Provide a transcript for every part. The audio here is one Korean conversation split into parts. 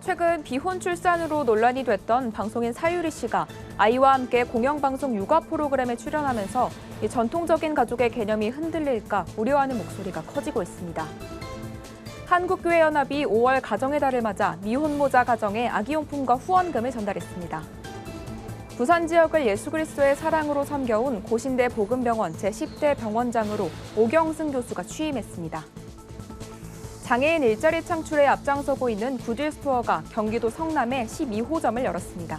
최근 비혼 출산으로 논란이 됐던 방송인 사유리 씨가 아이와 함께 공영방송 육아 프로그램에 출연하면서 이 전통적인 가족의 개념이 흔들릴까 우려하는 목소리가 커지고 있습니다. 한국교회연합이 5월 가정의 달을 맞아 미혼모자 가정에 아기용품과 후원금을 전달했습니다. 부산 지역을 예수 그리스도의 사랑으로 섬겨온 고신대 복음병원 제10대 병원장으로 오경승 교수가 취임했습니다. 장애인 일자리 창출에 앞장서고 있는 구딜 스토어가 경기도 성남에 12호점을 열었습니다.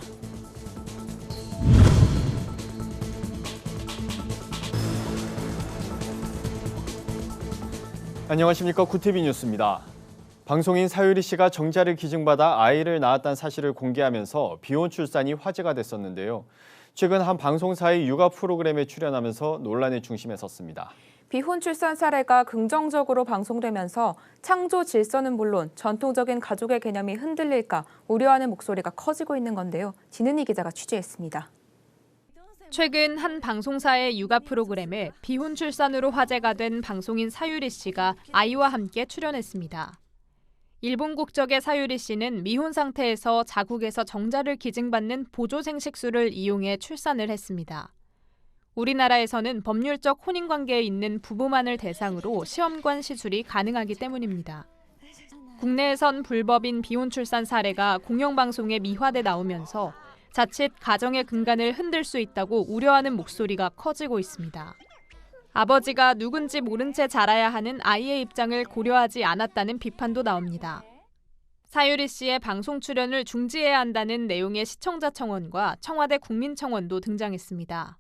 안녕하십니까. 구티비 뉴스입니다. 방송인 사유리 씨가 정자를 기증받아 아이를 낳았다는 사실을 공개하면서 비혼 출산이 화제가 됐었는데요. 최근 한 방송사의 육아 프로그램에 출연하면서 논란의 중심에 섰습니다. 비혼 출산 사례가 긍정적으로 방송되면서 창조 질서는 물론 전통적인 가족의 개념이 흔들릴까 우려하는 목소리가 커지고 있는 건데요. 진은희 기자가 취재했습니다. 최근 한 방송사의 육아 프로그램에 비혼 출산으로 화제가 된 방송인 사유리 씨가 아이와 함께 출연했습니다. 일본 국적의 사유리 씨는 미혼 상태에서 자국에서 정자를 기증받는 보조생식수를 이용해 출산을 했습니다. 우리나라에서는 법률적 혼인관계에 있는 부부만을 대상으로 시험관 시술이 가능하기 때문입니다. 국내에선 불법인 비혼 출산 사례가 공영방송에 미화돼 나오면서 자칫 가정의 근간을 흔들 수 있다고 우려하는 목소리가 커지고 있습니다. 아버지가 누군지 모른 채 자라야 하는 아이의 입장을 고려하지 않았다는 비판도 나옵니다. 사유리 씨의 방송 출연을 중지해야 한다는 내용의 시청자 청원과 청와대 국민청원도 등장했습니다.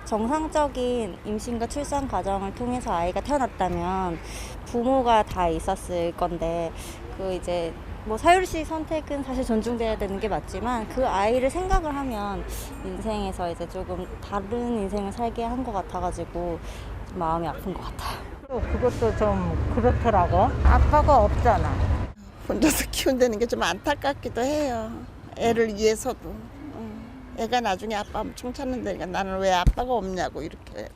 정상적인 임신과 출산 과정을 통해서 아이가 태어났다면 부모가 다 있었을 건데 사유리 씨 선택은 사실 존중돼야 되는 게 맞지만 그 아이를 생각을 하면 인생에서 이제 조금 다른 인생을 살게 한 것 같아가지고 좀 마음이 아픈 것 같아요. 그것도 좀 그렇더라고. 아빠가 없잖아. 혼자서 키운다는 게 좀 안타깝기도 해요. 애를 위해서도. 애가 나중에 아빠 엄청 찾는다니까 나는 왜 아빠가 없냐고 이렇게.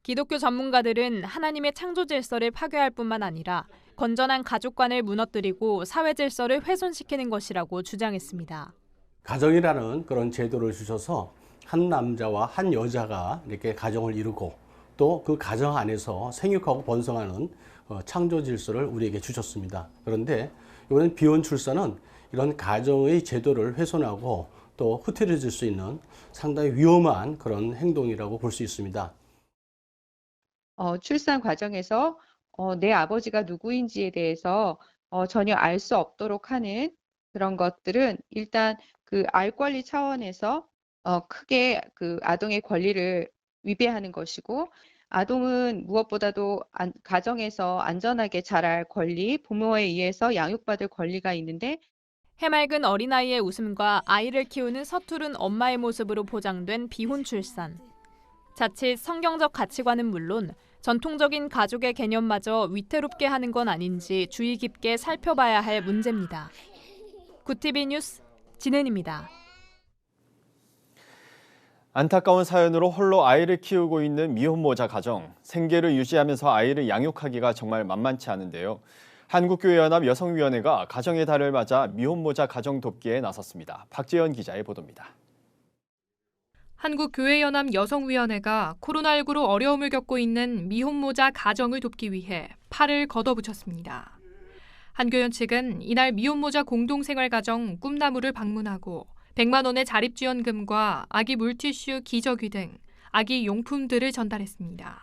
기독교 전문가들은 하나님의 창조 질서를 파괴할 뿐만 아니라 건전한 가족관을 무너뜨리고 사회 질서를 훼손시키는 것이라고 주장했습니다. 가정이라는 그런 제도를 주셔서 한 남자와 한 여자가 이렇게 가정을 이루고 또 그 가정 안에서 생육하고 번성하는 창조 질서를 우리에게 주셨습니다. 그런데 이번 비혼 출산은 이런 가정의 제도를 훼손하고 또 흐트러질 수 있는 상당히 위험한 그런 행동이라고 볼 수 있습니다. 출산 과정에서 내 아버지가 누구인지에 대해서 전혀 알 수 없도록 하는 그런 것들은 일단 그 알 권리 차원에서 크게 그 아동의 권리를 위배하는 것이고, 아동은 무엇보다도 가정에서 안전하게 자랄 권리, 부모에 의해서 양육받을 권리가 있는데, 해맑은 어린아이의 웃음과 아이를 키우는 서투른 엄마의 모습으로 포장된 비혼 출산. 자칫 성경적 가치관은 물론 전통적인 가족의 개념마저 위태롭게 하는 건 아닌지 주의 깊게 살펴봐야 할 문제입니다. 구티비 뉴스 진은입니다. 안타까운 사연으로 홀로 아이를 키우고 있는 미혼모자 가정. 생계를 유지하면서 아이를 양육하기가 정말 만만치 않은데요. 한국교회연합 여성위원회가 가정의 달을 맞아 미혼모자 가정 돕기에 나섰습니다. 박재현 기자의 보도입니다. 한국교회연합 여성위원회가 코로나19로 어려움을 겪고 있는 미혼모자 가정을 돕기 위해 팔을 걷어붙였습니다. 한교연 측은 이날 미혼모자 공동생활가정 꿈나무를 방문하고 100만 원의 자립지원금과 아기 물티슈, 기저귀 등 아기 용품들을 전달했습니다.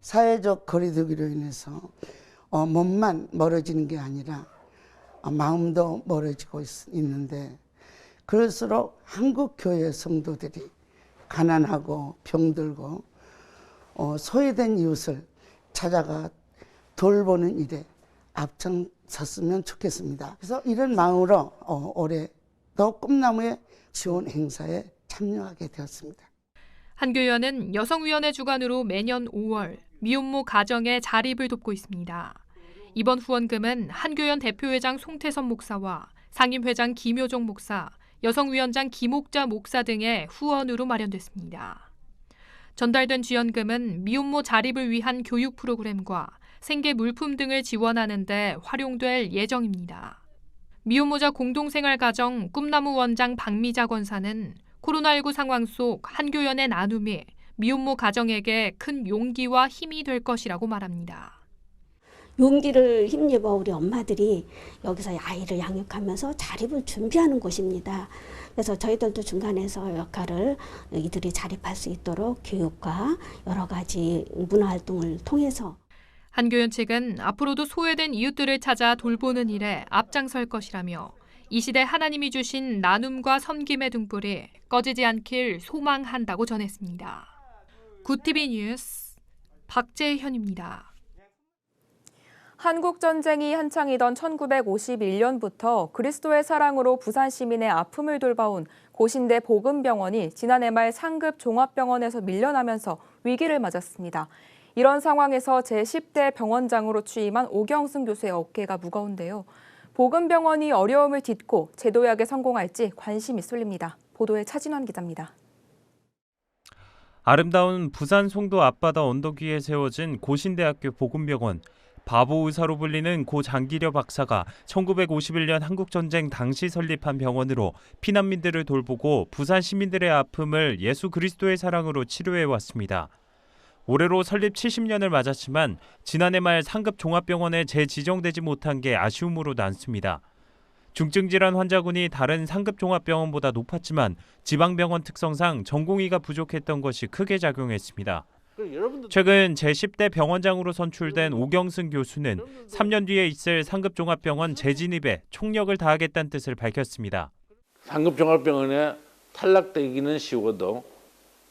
사회적 거리두기로 인해서 몸만 멀어지는 게 아니라 마음도 멀어지고 있는데, 그럴수록 한국 교회 성도들이 가난하고 병들고 소외된 이웃을 찾아가 돌보는 일에 앞장섰으면 좋겠습니다. 그래서 이런 마음으로 올해 또 꿈나무의 지원 행사에 참여하게 되었습니다. 한교연은 여성위원회 주관으로 매년 5월 미혼모 가정의 자립을 돕고 있습니다. 이번 후원금은 한교연 대표회장 송태선 목사와 상임회장 김효종 목사, 여성위원장 김옥자 목사 등의 후원으로 마련됐습니다. 전달된 지원금은 미혼모 자립을 위한 교육 프로그램과 생계 물품 등을 지원하는 데 활용될 예정입니다. 미혼모자 공동생활가정 꿈나무 원장 박미자 권사는 코로나19 상황 속 한교연의 나눔이 미혼모 가정에게 큰 용기와 힘이 될 것이라고 말합니다. 용기를 힘입어 우리 엄마들이 여기서 아이를 양육하면서 자립을 준비하는 곳입니다. 그래서 저희들도 중간에서 역할을 이들이 자립할 수 있도록 교육과 여러 가지 문화활동을 통해서 한교연 측은 앞으로도 소외된 이웃들을 찾아 돌보는 일에 앞장설 것이라며 이 시대 하나님이 주신 나눔과 섬김의 등불이 꺼지지 않길 소망한다고 전했습니다. 굿TV 뉴스 박재현입니다. 한국 전쟁이 한창이던 1951년부터 그리스도의 사랑으로 부산 시민의 아픔을 돌봐온 고신대 복음병원이 지난해 말 상급 종합병원에서 밀려나면서 위기를 맞았습니다. 이런 상황에서 제10대 병원장으로 취임한 오경승 교수의 어깨가 무거운데요. 복음병원이 어려움을 딛고 제도약에 성공할지 관심이 쏠립니다. 보도에 차진환 기자입니다. 아름다운 부산 송도 앞바다 언덕 위에 세워진 고신대학교 복음병원. 바보 의사로 불리는 고 장기려 박사가 1951년 한국전쟁 당시 설립한 병원으로 피난민들을 돌보고 부산 시민들의 아픔을 예수 그리스도의 사랑으로 치료해왔습니다. 올해로 설립 70년을 맞았지만 지난해 말 상급 종합병원에 재지정되지 못한 게 아쉬움으로 남습니다. 중증질환 환자군이 다른 상급 종합병원보다 높았지만 지방병원 특성상 전공의가 부족했던 것이 크게 작용했습니다. 최근 제10대 병원장으로 선출된 오경승 교수는 3년 뒤에 있을 상급종합병원 재진입에 총력을 다하겠다는 뜻을 밝혔습니다. 상급종합병원에 탈락되기는 쉬워도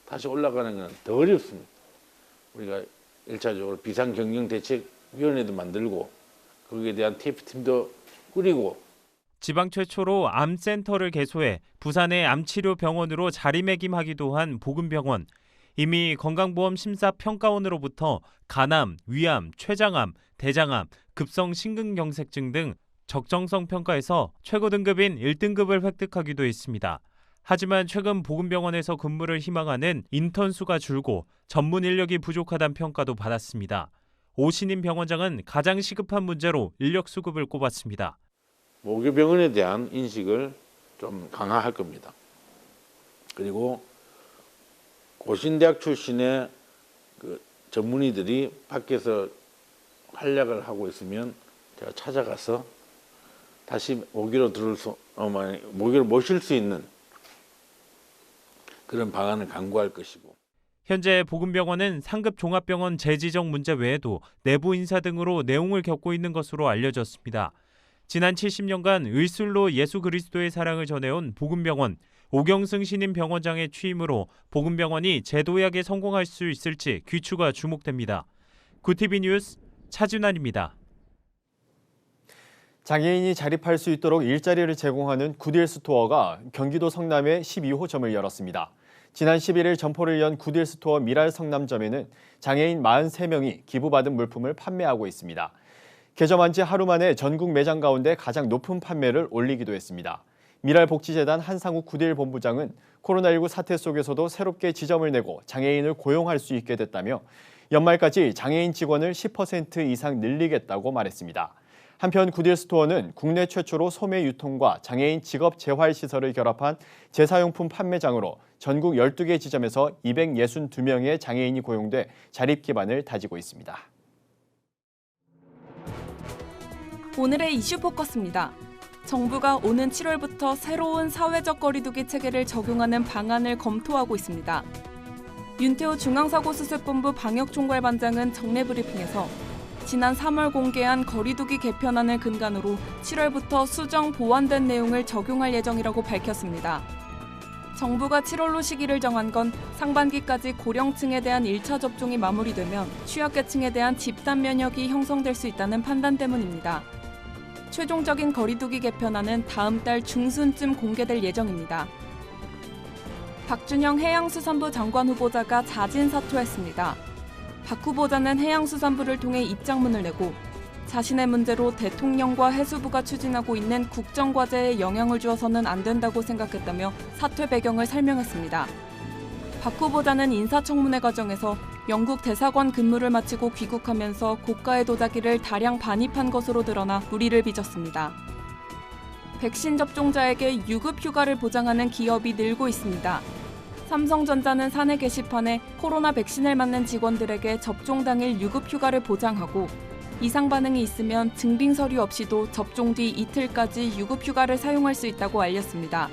다시 올라가는 건 더 어렵습니다. 우리가 1차적으로 비상경영대책위원회도 만들고 거기에 대한 TF팀도 꾸리고 지방 최초로 암센터를 개소해 부산의 암치료병원으로 자리매김하기도 한 복음병원. 이미 건강보험심사평가원으로부터 간암, 위암, 췌장암, 대장암, 급성심근경색증 등 적정성 평가에서 최고 등급인 1등급을 획득하기도 했습니다. 하지만 최근 복음병원에서 근무를 희망하는 인턴 수가 줄고 전문 인력이 부족하다는 평가도 받았습니다. 오신임 병원장은 가장 시급한 문제로 인력 수급을 꼽았습니다. 모교병원에 대한 인식을 좀 강화할 겁니다. 그리고 고신대학 출신의 그 전문의들이 밖에서 활약을 하고 있으면 제가 찾아가서 다시 모교로 모교를 모실 수 있는 그런 방안을 강구할 것이고. 현재 복음병원은 상급 종합병원 재지정 문제 외에도 내부 인사 등으로 내용을 겪고 있는 것으로 알려졌습니다. 지난 70년간 의술로 예수 그리스도의 사랑을 전해온 복음병원. 오경승 신임 병원장의 취임으로 복음병원이 제도약에 성공할 수 있을지 귀추가 주목됩니다. 굿TV 뉴스 차준환입니다. 장애인이 자립할 수 있도록 일자리를 제공하는 굿일 스토어가 경기도 성남에 12호점을 열었습니다. 지난 11일 점포를 연 굿일 스토어 미랄 성남점에는 장애인 43명이 기부받은 물품을 판매하고 있습니다. 개점한 지 하루 만에 전국 매장 가운데 가장 높은 판매를 올리기도 했습니다. 미랄복지재단 한상욱 굿일 본부장은 코로나19 사태 속에서도 새롭게 지점을 내고 장애인을 고용할 수 있게 됐다며 연말까지 장애인 직원을 10% 이상 늘리겠다고 말했습니다. 한편 굿일 스토어는 국내 최초로 소매 유통과 장애인 직업 재활 시설을 결합한 제사용품 판매장으로 전국 12개 지점에서 262명의 장애인이 고용돼 자립 기반을 다지고 있습니다. 오늘의 이슈 포커스입니다. 정부가 오는 7월부터 새로운 사회적 거리두기 체계를 적용하는 방안을 검토하고 있습니다. 윤태호 중앙사고수습본부 방역총괄반장은 정례 브리핑에서 지난 3월 공개한 거리두기 개편안을 근간으로 7월부터 수정 보완된 내용을 적용할 예정이라고 밝혔습니다. 정부가 7월로 시기를 정한 건 상반기까지 고령층에 대한 1차 접종이 마무리되면 취약계층에 대한 집단 면역이 형성될 수 있다는 판단 때문입니다. 최종적인 거리두기 개편안은 다음 달 중순쯤 공개될 예정입니다. 박준영 해양수산부 장관 후보자가 자진 사퇴했습니다. 박 후보자는 해양수산부를 통해 입장문을 내고 자신의 문제로 대통령과 해수부가 추진하고 있는 국정과제에 영향을 주어서는 안 된다고 생각했다며 사퇴 배경을 설명했습니다. 박 후보자는 인사청문회 과정에서 영국 대사관 근무를 마치고 귀국하면서 고가의 도자기를 다량 반입한 것으로 드러나 물의를 빚었습니다. 백신 접종자에게 유급 휴가를 보장하는 기업이 늘고 있습니다. 삼성전자는 사내 게시판에 코로나 백신을 맞는 직원들에게 접종 당일 유급 휴가를 보장하고 이상 반응이 있으면 증빙 서류 없이도 접종 뒤 이틀까지 유급 휴가를 사용할 수 있다고 알렸습니다.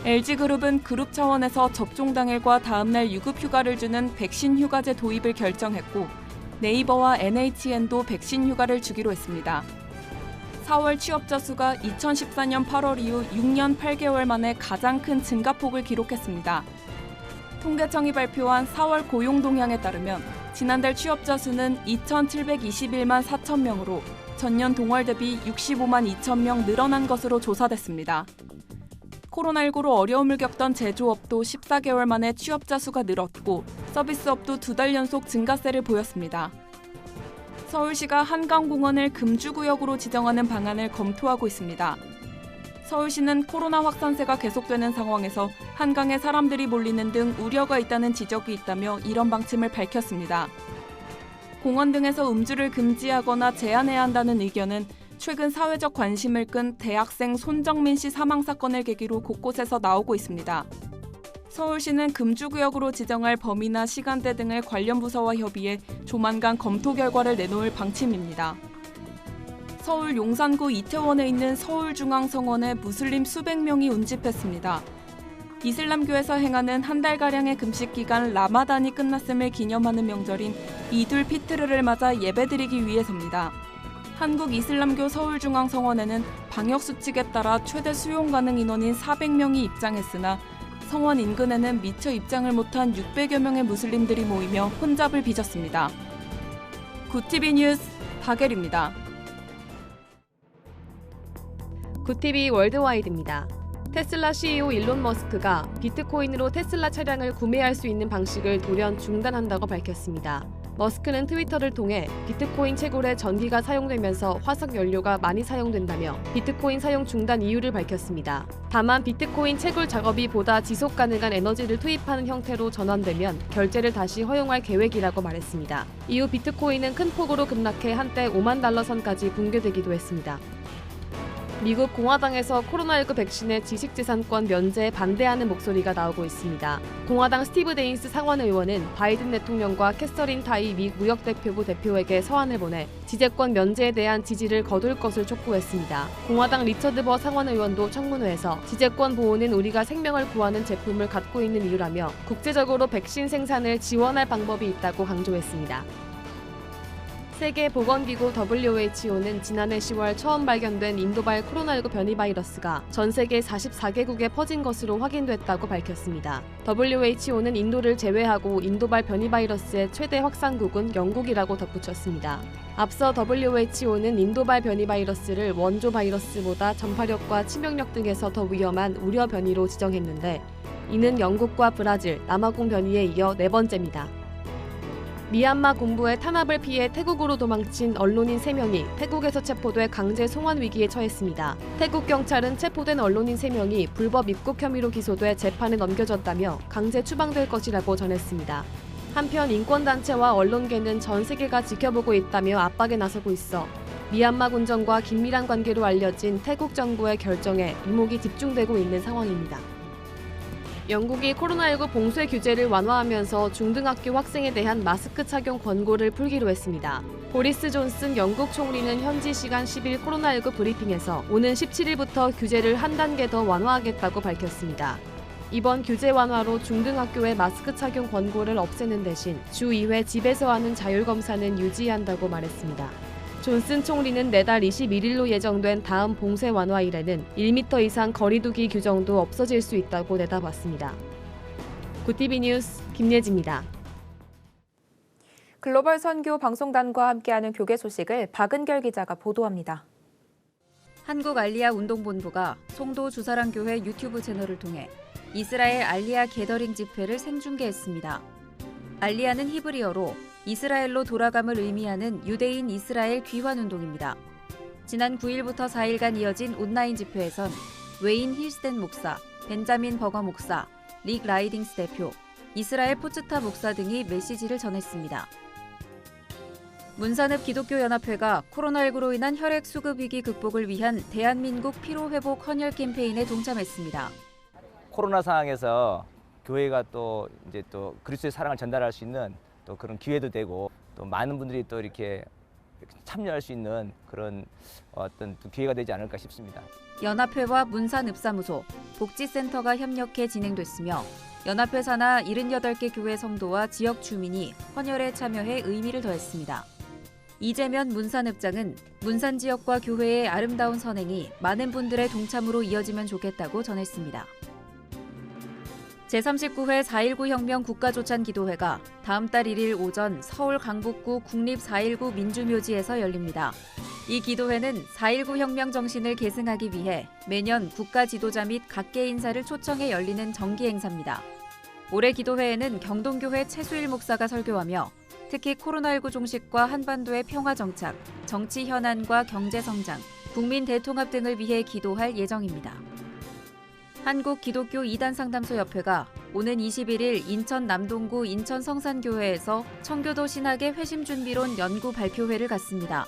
LG그룹은 그룹 차원에서 접종 당일과 다음날 유급 휴가를 주는 백신 휴가제 도입을 결정했고 네이버와 NHN도 백신 휴가를 주기로 했습니다. 4월 취업자 수가 2014년 8월 이후 6년 8개월 만에 가장 큰 증가폭을 기록했습니다. 통계청이 발표한 4월 고용 동향에 따르면 지난달 취업자 수는 2,721만 4천 명으로 전년 동월 대비 65만 2천 명 늘어난 것으로 조사됐습니다. 코로나19로 어려움을 겪던 제조업도 14개월 만에 취업자 수가 늘었고 서비스업도 2달 연속 증가세를 보였습니다. 서울시가 한강공원을 금주구역으로 지정하는 방안을 검토하고 있습니다. 서울시는 코로나 확산세가 계속되는 상황에서 한강에 사람들이 몰리는 등 우려가 있다는 지적이 있다며 이런 방침을 밝혔습니다. 공원 등에서 음주를 금지하거나 제한해야 한다는 의견은 최근 사회적 관심을 끈 대학생 손정민 씨 사망 사건을 계기로 곳곳에서 나오고 있습니다. 서울시는 금주구역으로 지정할 범위나 시간대 등을 관련 부서와 협의해 조만간 검토 결과를 내놓을 방침입니다. 서울 용산구 이태원에 있는 서울중앙성원에 무슬림 수백 명이 운집했습니다. 이슬람교에서 행하는 한 달가량의 금식 기간 라마단이 끝났음을 기념하는 명절인 이둘 피트르를 맞아 예배드리기 위해서입니다. 한국이슬람교 서울중앙성원에는 방역수칙에 따라 최대 수용 가능 인원인 400명이 입장했으나 성원 인근에는 미처 입장을 못한 600여 명의 무슬림들이 모이며 혼잡을 빚었습니다. 굿TV 뉴스 박예리입니다. 굿TV 월드와이드입니다. 테슬라 CEO 일론 머스크가 비트코인으로 테슬라 차량을 구매할 수 있는 방식을 돌연 중단한다고 밝혔습니다. 머스크는 트위터를 통해 비트코인 채굴에 전기가 사용되면서 화석 연료가 많이 사용된다며 비트코인 사용 중단 이유를 밝혔습니다. 다만 비트코인 채굴 작업이 보다 지속 가능한 에너지를 투입하는 형태로 전환되면 결제를 다시 허용할 계획이라고 말했습니다. 이후 비트코인은 큰 폭으로 급락해 한때 5만 달러 선까지 붕괴되기도 했습니다. 미국 공화당에서 코로나19 백신의 지식재산권 면제에 반대하는 목소리가 나오고 있습니다. 공화당 스티브 데인스 상원 의원은 바이든 대통령과 캐서린 타이 미 무역대표부 대표에게 서한을 보내 지재권 면제에 대한 지지를 거둘 것을 촉구했습니다. 공화당 리처드 버 상원 의원도 청문회에서 지재권 보호는 우리가 생명을 구하는 제품을 갖고 있는 이유라며 국제적으로 백신 생산을 지원할 방법이 있다고 강조했습니다. 세계보건기구 WHO는 지난해 10월 처음 발견된 인도발 코로나19 변이 바이러스가 전 세계 44개국에 퍼진 것으로 확인됐다고 밝혔습니다. WHO는 인도를 제외하고 인도발 변이 바이러스의 최대 확산국은 영국이라고 덧붙였습니다. 앞서 WHO는 인도발 변이 바이러스를 원조 바이러스보다 전파력과 치명력 등에서 더 위험한 우려 변이로 지정했는데 이는 영국과 브라질, 남아공 변이에 이어 4번째입니다. 미얀마 군부의 탄압을 피해 태국으로 도망친 언론인 3명이 태국에서 체포돼 강제 송환 위기에 처했습니다. 태국 경찰은 체포된 언론인 3명이 불법 입국 혐의로 기소돼 재판에 넘겨졌다며 강제 추방될 것이라고 전했습니다. 한편 인권단체와 언론계는 전 세계가 지켜보고 있다며 압박에 나서고 있어 미얀마 군정과 긴밀한 관계로 알려진 태국 정부의 결정에 이목이 집중되고 있는 상황입니다. 영국이 코로나19 봉쇄 규제를 완화하면서 중등학교 학생에 대한 마스크 착용 권고를 풀기로 했습니다. 보리스 존슨 영국 총리는 현지 시간 10일 코로나19 브리핑에서 오는 17일부터 규제를 한 단계 더 완화하겠다고 밝혔습니다. 이번 규제 완화로 중등학교의 마스크 착용 권고를 없애는 대신 주 2회 집에서 하는 자율검사는 유지한다고 말했습니다. 존슨 총리는 내달 21일로 예정된 다음 봉쇄 완화일에는 1m 이상 거리두기 규정도 없어질 수 있다고 내다봤습니다. 굿TV 뉴스 김예지입니다. 글로벌 선교 방송단과 함께하는 교계 소식을 박은결 기자가 보도합니다. 한국알리아 운동본부가 송도 주사랑교회 유튜브 채널을 통해 이스라엘 알리아 게더링 집회를 생중계했습니다. 알리아는 히브리어로 이스라엘로 돌아감을 의미하는 유대인 이스라엘 귀환운동입니다. 지난 9일부터 4일간 이어진 온라인 집회에선 웨인 힐스텐 목사, 벤자민 버거 목사, 릭 라이딩스 대표, 이스라엘 포츠타 목사 등이 메시지를 전했습니다. 문산읍 기독교연합회가 코로나19로 인한 혈액 수급 위기 극복을 위한 대한민국 피로회복 헌혈 캠페인에 동참했습니다. 코로나 상황에서 교회가 또 이제 또 그리스도의 사랑을 전달할 수 있는 또 그런 기회도 되고 또 많은 분들이 또 이렇게 참여할 수 있는 그런 어떤 또 기회가 되지 않을까 싶습니다. 연합회와 문산읍사무소, 복지센터가 협력해 진행됐으며 연합회 산하 78개 교회 성도와 지역 주민이 헌혈에 참여해 의미를 더했습니다. 이재면 문산읍장은 문산 지역과 교회의 아름다운 선행이 많은 분들의 동참으로 이어지면 좋겠다고 전했습니다. 제39회 4.19 혁명 국가조찬기도회가 다음 달 1일 오전 서울 강북구 국립 4.19 민주묘지에서 열립니다. 이 기도회는 4.19 혁명 정신을 계승하기 위해 매년 국가 지도자 및 각계 인사를 초청해 열리는 정기 행사입니다. 올해 기도회에는 경동교회 최수일 목사가 설교하며 특히 코로나19 종식과 한반도의 평화 정착, 정치 현안과 경제 성장, 국민 대통합 등을 위해 기도할 예정입니다. 한국기독교 이단상담소협회가 오는 21일 인천 남동구 인천 성산교회에서 청교도 신학의 회심준비론 연구 발표회를 갖습니다.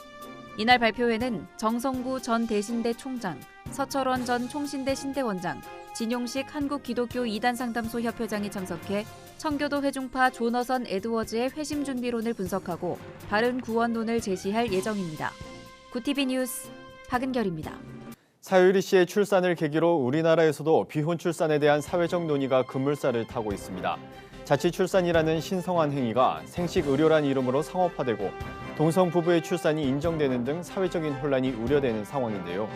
이날 발표회는 정성구 전 대신대 총장, 서철원 전 총신대 신대원장, 진용식 한국기독교 이단상담소 협회장이 참석해 청교도 회중파 조너선 에드워즈의 회심준비론을 분석하고 바른 구원론을 제시할 예정입니다. 구TV 뉴스 박은결입니다. 사유리 씨의 출산을 계기로 우리나라에서도 비혼 출산에 대한 사회적 논의가 급물살을 타고 있습니다. 자치 출산이라는 신성한 행위가 생식 의료란 이름으로 상업화되고 동성 부부의 출산이 인정되는 등 사회적인 혼란이 우려되는 상황인데요.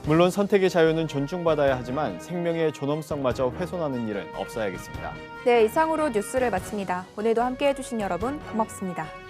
물론 선택의 자유는 존중받아야 하지만 생명의 존엄성마저 훼손하는 일은 없어야겠습니다. 네, 이상으로 뉴스를 마칩니다. 오늘도 함께해 주신 여러분 고맙습니다.